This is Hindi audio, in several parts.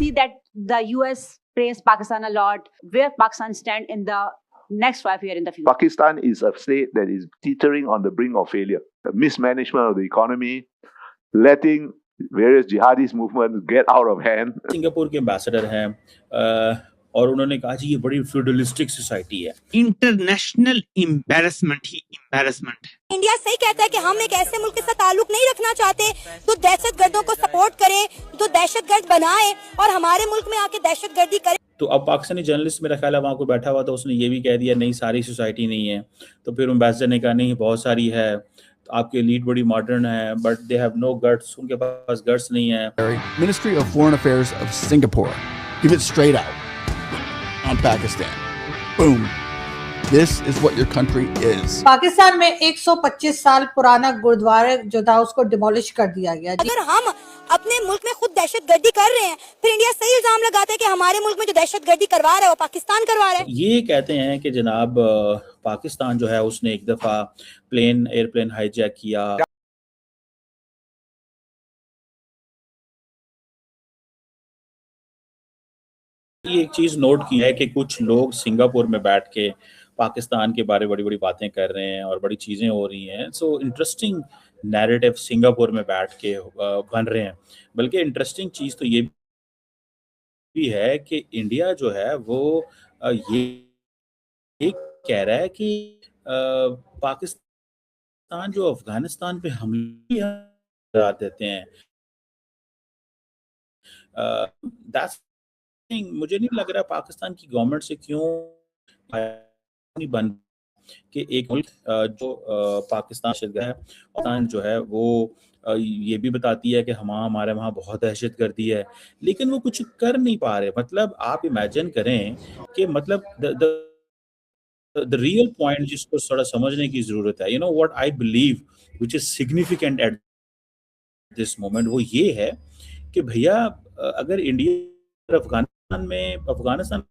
see that the US praised Pakistan a lot. Where Pakistan stand in the next 5 years in the future? Pakistan is a state that is teetering on the brink of failure. The mismanagement of the economy, letting various jihadist movements get out of hand. Singapore के एम्बेसडर हैं और उन्होंने कहा जी ये बड़ी फ्यूडलिस्टिक सोसाइटी है। इंटरनेशनल एम्बैरेसमेंट ही एम्बैरेसमेंट है। इंडिया सही कहता है कि हम एक ऐसे मुल्क के साथ ताल्लुक नहीं रखना चाहते तो दहशतगर्दों को सपोर्ट करे, तो दहशतगर्द बनाए और हमारे मुल्क में आके दहशतगर्दी करे। तो अब पाकिस्तानी जर्नलिस्ट मेरा ख्याल है वहाँ को बैठा हुआ था, उसने ये भी कह दिया नहीं सारी सोसाइटी नहीं है। तो फिर एम्बेसडर ने कहा नहीं बहुत सारी है, आपकी एलीट बड़ी मॉडर्न है, but they have no guts, उनके पास गट्स नहीं है। Ministry of Foreign Affairs of Singapore. Give it straight out on Pakistan. Boom. This is what your country is. Pakistan में 125 साल पुराना गुरुद्वारा जो था उसको डिमोलिश कर दिया गया। अगर हम अपने मुल्क में खुद दहशतगर्दी कर रहे हैं, फिर इंडिया सही इल्जाम लगाता है कि हमारे मुल्क में जो दहशतगर्दी करवा रहा है वो पाकिस्तान करवा रहा है। ये कहते हैं कि जनाब पाकिस्तान जो है उसने एक दफा एयरप्लेन हाईजैक किया। ये एक चीज नोट की है कि कुछ लोग सिंगापुर में बैठ के पाकिस्तान के बारे बड़ी बड़ी बातें कर रहे हैं और बड़ी चीजें हो रही हैं। सो इंटरेस्टिंग नैरेटिव सिंगापुर में बैठ के बन रहे हैं। बल्कि इंटरेस्टिंग चीज तो ये भी है कि इंडिया जो है वो ये कह रहा है कि पाकिस्तान जो अफगानिस्तान पे हमले करा देते हैं, मुझे नहीं लग रहा पाकिस्तान की गवर्नमेंट से क्यों नहीं बन कि एक मुल्क जो पाकिस्तान जो है वो ये भी बताती है कि हमारे वहाँ बहुत दहशतगर्दी है, लेकिन वो कुछ कर नहीं पा रहे। मतलब आप इमेजिन करें कि मतलब द रियल पॉइंट जिसको थोड़ा समझने की जरूरत है, you know what I believe which is significant at this moment, वो ये है कि भैया अगर इंडिया अफगानिस्तान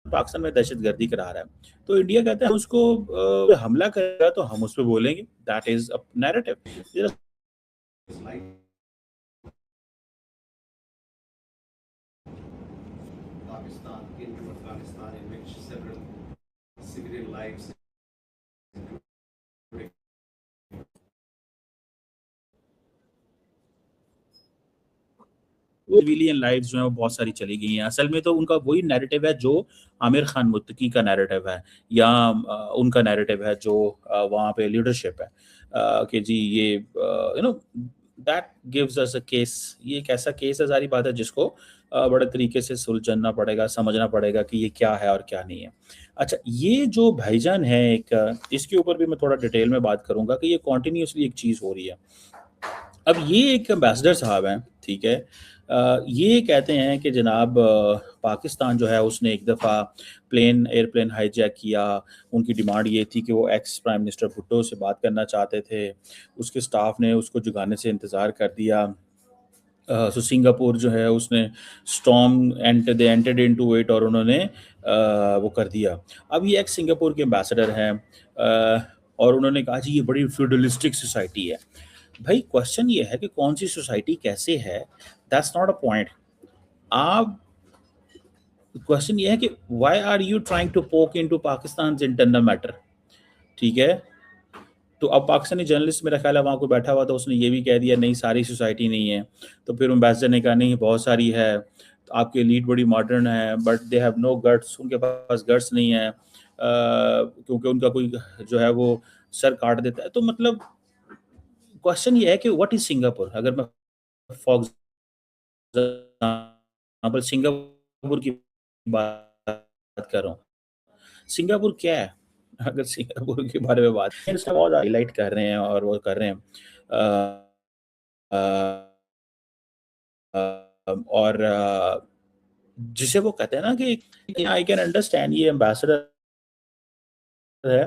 पाकिस्तान में दहशतगर्दी करा रहा है तो इंडिया कहता है उसको हमला करेगा तो हम उस पर बोलेंगे। That is a narrative. Civilian lives जो है वो बहुत सारी चली गई हैं। असल में तो उनका वही नैरेटिव है जो आमिर खान मुत्तकी का नैरेटिव है या उनका नैरेटिव है जो वहाँ पे लीडरशिप है कि जी ये you know that gives us a case. ये एक ऐसा केस है, सारी बात है जिसको बड़े तरीके से सुलझना पड़ेगा, समझना पड़ेगा कि ये क्या है और क्या नहीं है। अच्छा, ये जो भाईजान है एक, इसके ऊपर भी मैं थोड़ा डिटेल में बात करूंगा कि ये कॉन्टिन्यूसली एक चीज़ हो रही है। अब ये एक एम्बेसडर साहब हैं, ठीक है, ये कहते हैं कि जनाब पाकिस्तान जो है उसने एक दफ़ा एयरप्लेन हाईजैक किया। उनकी डिमांड ये थी कि वो एक्स प्राइम मिनिस्टर भुट्टो से बात करना चाहते थे, उसके स्टाफ ने उसको जुगाने से इंतज़ार कर दिया। सो सिंगापुर जो है उसने दे एंटर्ड इनटू इट और उन्होंने वो कर दिया। अब ये एक्स सिंगापुर के एम्बेसडर हैं और उन्होंने कहा जी ये बड़ी फ्यूडलिस्टिक सोसाइटी है। भाई क्वेश्चन ये है कि कौन सी सोसाइटी कैसे है, दैट्स नॉट अ पॉइंट। आप क्वेश्चन ये है कि why are you trying to poke into Pakistan internal matter, ठीक है। तो अब पाकिस्तानी जर्नलिस्ट मेरा ख्याल है वहाँ को बैठा हुआ था, उसने ये भी कह दिया नहीं सारी सोसाइटी नहीं है। तो फिर एम्बेसडर ने कहा नहीं बहुत सारी है, तो आपकी एलीट बड़ी मॉडर्न है, but they have no guts, उनके पास गट्स नहीं है क्योंकि उनका कोई जो है वो सर काट देता है। तो मतलब क्वेश्चन ये है कि व्हाट इज सिंगापुर। अगर मैं फॉर एग्जांपल सिंगापुर की बात कर रहा हूँ, सिंगापुर क्या है? अगर सिंगापुर के बारे में बात बहुत हाईलाइट कर रहे हैं और वो कर रहे हैं और जिसे वो कहते हैं ना कि आई कैन अंडरस्टैंड, ये एम्बेसडर है,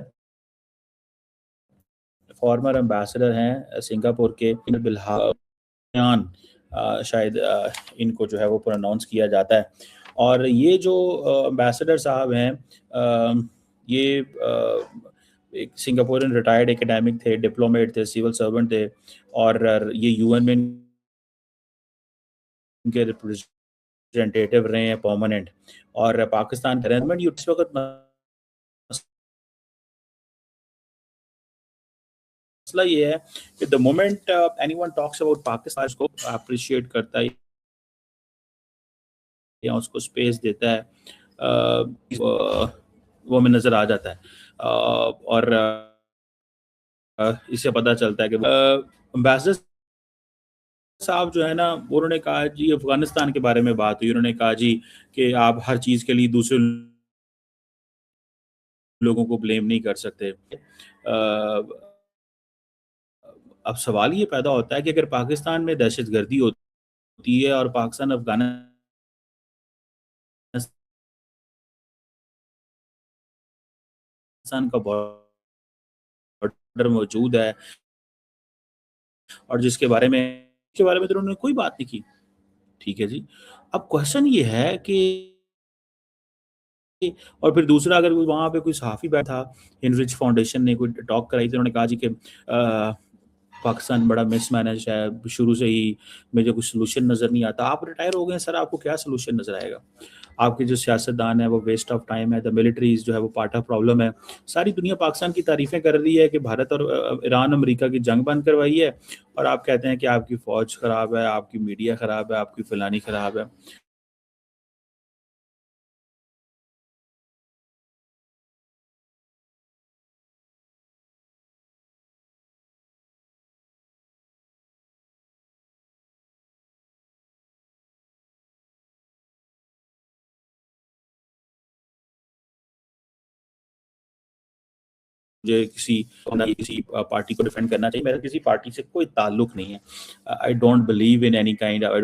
फॉर्मर एम्बेसडर हैं सिंगापुर के, बिल्हान शायद इनको जो है वो प्रोनाउंस किया जाता है। और ये जो एम्बेसडर साहब हैं ये एक सिंगापुरियन रिटायर्ड एकेडमिक थे, डिप्लोमेट थे, सिविल सर्वेंट थे और ये यूएन में के रिप्रेजेंटेटिव रहे हैं परमानेंट, और पाकिस्तान गवर्नमेंट ये इस वक्त मसला ये है कि the moment anyone talks about Pakistan, उसको अप्रिशिएट करता है या उसको स्पेस देता है, वो हमें नजर आ जाता है। और इससे पता चलता है कि एम्बेसडर साहब जो है ना, उन्होंने कहा जी, अफगानिस्तान के बारे में बात हुई, उन्होंने कहा जी कि आप हर चीज के लिए दूसरे लोगों को ब्लेम नहीं कर सकते। अब सवाल ये पैदा होता है कि अगर पाकिस्तान में दहशतगर्दी होती है और पाकिस्तान अफगानिस्तान का बॉर्डर मौजूद है और जिसके बारे में तो उन्होंने कोई बात नहीं की, ठीक है जी। अब क्वेश्चन ये है कि, और फिर दूसरा, अगर वहां पे कोई सहाफी बैठा, इनरिच फाउंडेशन ने कोई टॉक कराई, तो उन्होंने कहा जी कि पाकिस्तान बड़ा मिसमैनेज है, शुरू से ही मुझे कुछ सोल्यूशन नजर नहीं आता। आप रिटायर हो गए सर, आपको क्या सोल्यूशन नजर आएगा? आपके जो सियासतदान है वो वेस्ट ऑफ टाइम है, द मिलिट्रीज जो है वो पार्ट ऑफ प्रॉब्लम है। सारी दुनिया पाकिस्तान की तारीफें कर रही है कि भारत और ईरान अमेरिका की जंग बंद करवाई है, और आप कहते हैं कि आपकी फौज खराब है, आपकी मीडिया खराब है, आपकी फलानी खराब है। मुझे किसी पार्टी को डिफेंड करना चाहिए, मेरा किसी पार्टी से कोई ताल्लुक नहीं है। I don't believe in any kind, I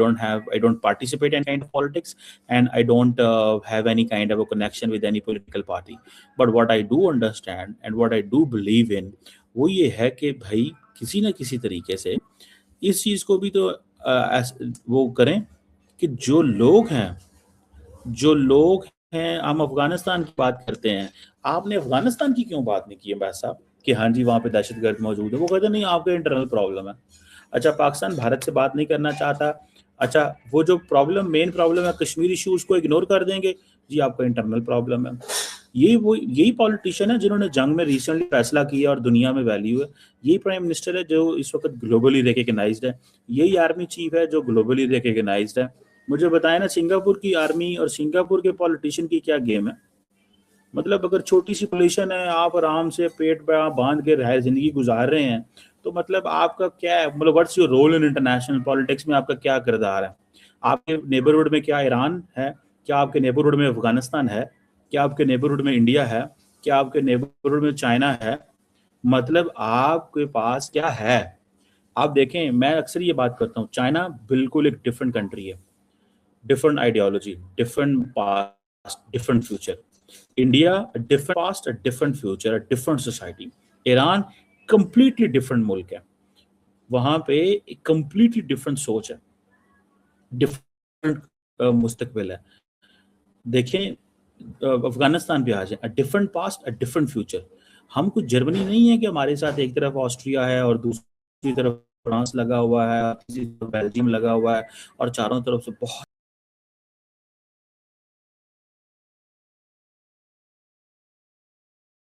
don't participate in kind of politics, and I don't have any kind of a connection with any political party. But what I do understand and what I do believe in, वो ये है कि भाई किसी ना किसी तरीके से इस चीज को भी तो वो करें कि जो लोग हैं, हम अफगानिस्तान की बात करते हैं, आपने अफगानिस्तान की क्यों बात नहीं की है भाई साहब कि हाँ जी वहां पे दहशतगर्द मौजूद है? वो कहते नहीं, आपका इंटरनल प्रॉब्लम है। अच्छा, पाकिस्तान भारत से बात नहीं करना चाहता, अच्छा वो जो मेन प्रॉब्लम है कश्मीर इशू, उसको इग्नोर कर देंगे, जी आपका इंटरनल प्रॉब्लम है। यही पॉलिटिशियन है जिन्होंने जंग में रिसेंटली फैसला किया और दुनिया में वैल्यू है। यही प्राइम मिनिस्टर है जो इस वक्त ग्लोबली रिकग्नाइज्ड है। यही आर्मी चीफ है जो ग्लोबली रिकग्नाइज्ड है। मुझे बताया ना, सिंगापुर की आर्मी और सिंगापुर के पॉलिटिशियन की क्या गेम है? मतलब अगर छोटी सी पॉपुलेशन है, आप आराम से पेट पे बांध के रह जिंदगी गुजार रहे हैं, तो मतलब आपका क्या है, मतलब what's your role in international politics में? आपका क्या किरदार है? आपके नेबरहुड में क्या ईरान है? क्या आपके नेबरहुड में अफगानिस्तान है? क्या आपके नेबरहुड में इंडिया है? क्या आपके नेबरहुड में चाइना है? मतलब आपके पास क्या है? आप देखें, मैं अक्सर ये बात करता हूँ, चाइना बिल्कुल एक डिफरेंट कंट्री है, different ideology, different past, different future. India, a different past, a different future, a different society. Iran completely different मुल्क है, वहां पे एक completely different सोच है, different मुस्तकबिल है। देखें अफगानिस्तान पे आ जाए, a different past, a different future. हम कुछ जर्मनी नहीं है कि हमारे साथ एक तरफ ऑस्ट्रिया है और दूसरी तरफ फ्रांस लगा हुआ है, तीसरी तरफ बेल्जियम लगा हुआ है और चारों तरफ से बहुत